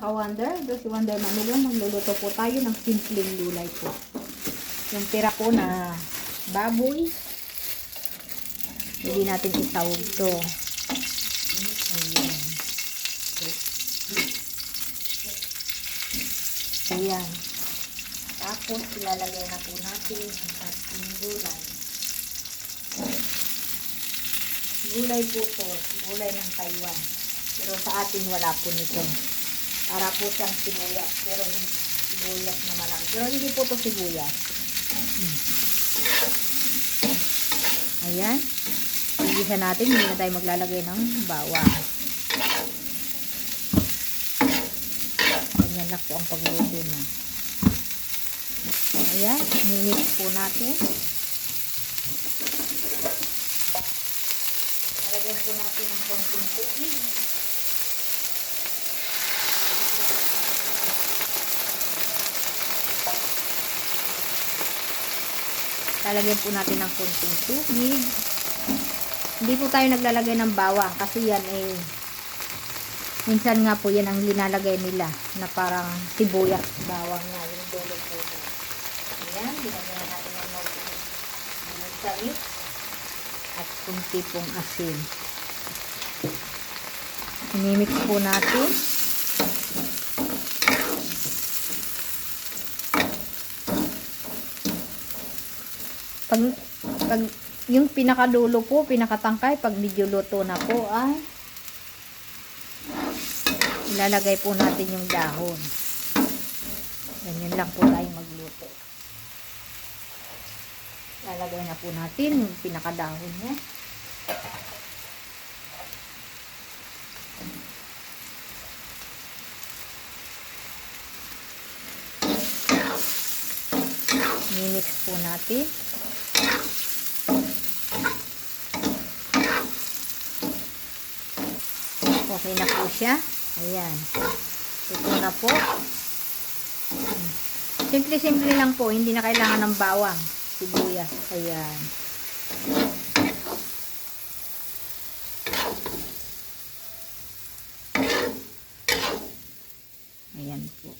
ka-wonder. Doon si Wonder Manilong. Magluluto po tayo ng simpleng gulay po. Yung tira po na baboy. Hindi natin isawag to. Ayan. Ayan. Tapos, ilalagay na po natin ang ating gulay. Gulay po to. Gulay ng Taiwan. Pero sa atin, wala po nito. Para po siyang sibuyas. Pero sibuyas naman lang. Pero hindi po to sibuyas. Ayan. Igisa natin. Hindi na tayo maglalagay ng bawang. Ganyan lang po ang pagluto na. Ayan, mimix po natin. Lagyan po natin ng konting tubig. Lalagyan po natin ng konting tubig. Hindi po tayo naglalagay ng bawang kasi yan minsan nga po yan ang linalagay nila na parang sibuyas bawang nga yung dulo po. Ayan, ginagawa natin ng tamis at kunti pong asin. Inimix po natin. Pag yung pinakadulo po, pinakatangkay, pag medyo luto na po ay ilalagay po natin yung dahon. Ganyan lang po tayo magluto. Lalagay na po natin yung pinakadahon niya. Mimix po natin. Okay na po siya. Ayan. Ito na po. Simple-simple lang po. Hindi na kailangan ng bawang. Sibuyas. Ayan. Ayan po.